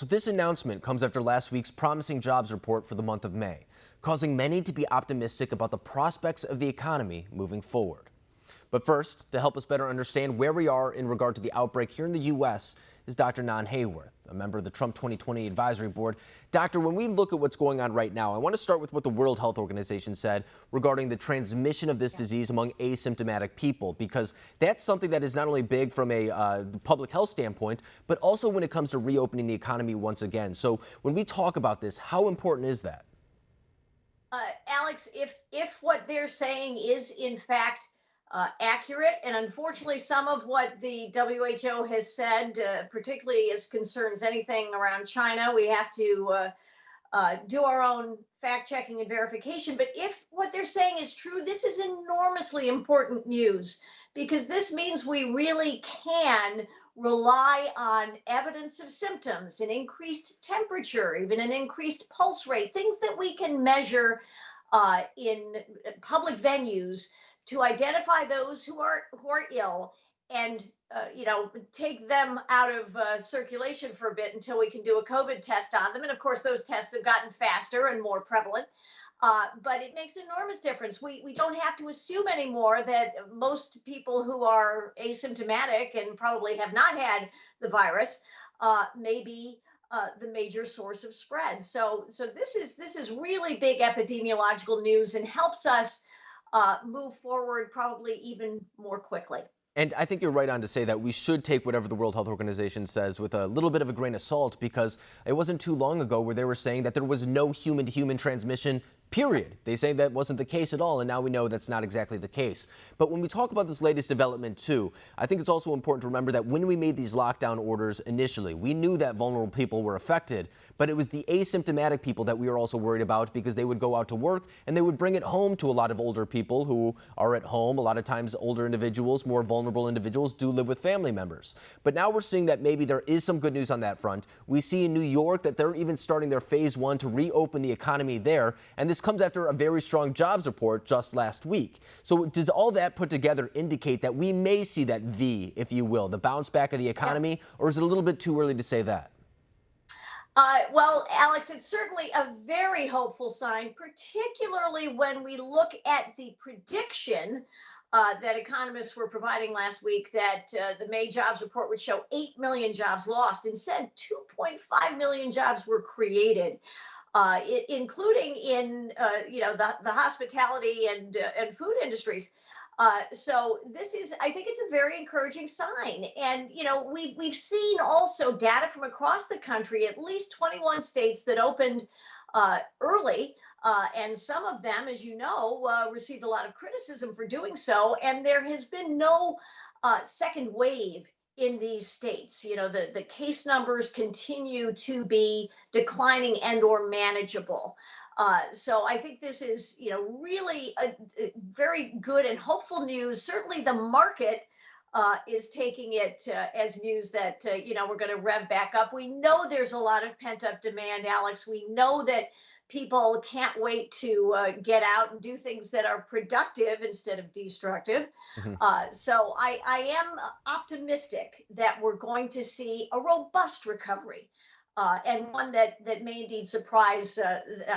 So this announcement comes after last week's promising jobs report for the month of May, causing many to be optimistic about the prospects of the economy moving forward. But first, to help us better understand where we are in regard to the outbreak here in the U.S. is Dr. Nan Hayworth, a member of the Trump 2020 Advisory Board. Doctor, when we look at what's going on right now, I want to start with what the World Health Organization said regarding the transmission of this disease among asymptomatic people, because that's something that is not only big from a public health standpoint, but also when it comes to reopening the economy once again. So when we talk about this, how important is that? Alex, if what they're saying is in fact accurate, and unfortunately some of what the WHO has said, particularly as concerns anything around China, we have to do our own fact checking and verification. But if what they're saying is true, this is enormously important news, because this means we really can rely on evidence of symptoms, an increased temperature, even an increased pulse rate, things that we can measure in public venues to identify those who are ill and take them out of circulation for a bit until we can do a COVID test on them. And of course, those tests have gotten faster and more prevalent. But it makes an enormous difference. We don't have to assume anymore that most people who are asymptomatic and probably have not had the virus may be the major source of spread. So this is really big epidemiological news and helps us move forward probably even more quickly. And I think you're right on to say that we should take whatever the World Health Organization says with a little bit of a grain of salt, because it wasn't too long ago where they were saying that there was no human-to-human transmission, period. They say that wasn't the case at all, and now we know that's not exactly the case. But when we talk about this latest development, too, I think it's also important to remember that when we made these lockdown orders initially, we knew that vulnerable people were affected, but it was the asymptomatic people that we were also worried about, because they would go out to work and they would bring it home to a lot of older people who are at home. A lot of times older individuals, more vulnerable individuals, do live with family members. But now we're seeing that maybe there is some good news on that front. We see in New York that they're even starting their phase 1 to reopen the economy there, and this comes after a very strong jobs report just last week. So does all that put together indicate that we may see that V, if you will, the bounce back of the economy, yes, or is it a little bit too early to say that? Well, Alex, it's certainly a very hopeful sign, particularly when we look at the prediction that economists were providing last week, that the May jobs report would show 8 million jobs lost. Instead, 2.5 million jobs were created, including in the hospitality and food industries. So this is, I think it's a very encouraging sign. And, we've seen also data from across the country, at least 21 states that opened early. And some of them, as you know, received a lot of criticism for doing so. And there has been no second wave in these states. The case numbers continue to be declining and or manageable. So I think this is, really a very good and hopeful news. Certainly the market is taking it as news that, we're going to rev back up. We know there's a lot of pent up demand, Alex. We know that people can't wait to get out and do things that are productive instead of destructive. Mm-hmm. So I am optimistic that we're going to see a robust recovery. And one that may indeed surprise,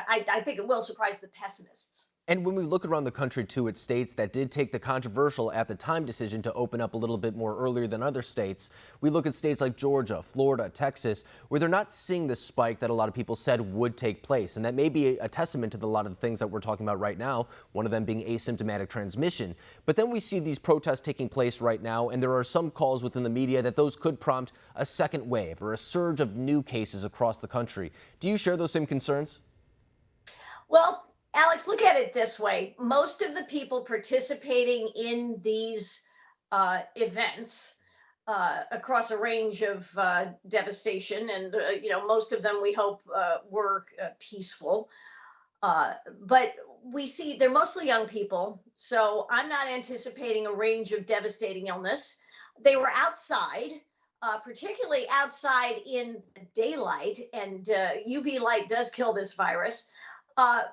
I think it will surprise the pessimists. And when we look around the country, too, at states that did take the controversial at the time decision to open up a little bit more earlier than other states, we look at states like Georgia, Florida, Texas, where they're not seeing the spike that a lot of people said would take place. And that may be a testament to a lot of the things that we're talking about right now, one of them being asymptomatic transmission. But then we see these protests taking place right now, and there are some calls within the media that those could prompt a second wave or a surge of new cases across the country. Do you share those same concerns? Well, Alex, look at it this way. Most of the people participating in these events across a range of devastation, and most of them we hope were peaceful. But we see they're mostly young people, so I'm not anticipating a range of devastating illness. They were outside. Particularly outside in daylight, and UV light does kill this virus.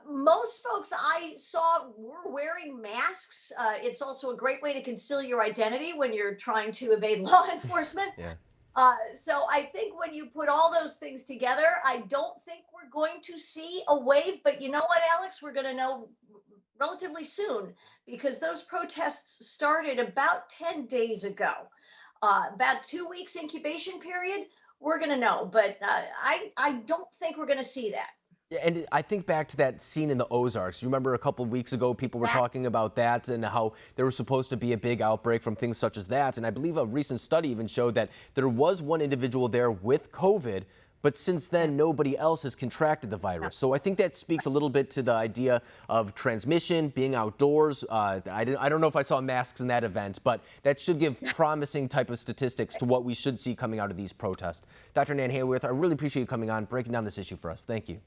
Most folks I saw were wearing masks. It's also a great way to conceal your identity when you're trying to evade law enforcement. Yeah. So I think when you put all those things together, I don't think we're going to see a wave. But you know what, Alex? We're going to know relatively soon because those protests started about 10 days ago. About 2 weeks incubation period. We're going to know. But I don't think we're going to see that. Yeah, and I think back to that scene in the Ozarks. You remember a couple of weeks ago, people were That talking about that and how there was supposed to be a big outbreak from things such as that. And I believe a recent study even showed that there was one individual there with COVID, but since then, nobody else has contracted the virus. So I think that speaks a little bit to the idea of transmission, being outdoors. I don't know if I saw masks in that event, but that should give promising type of statistics to what we should see coming out of these protests. Dr. Nan Hayworth, I really appreciate you coming on, breaking down this issue for us. Thank you.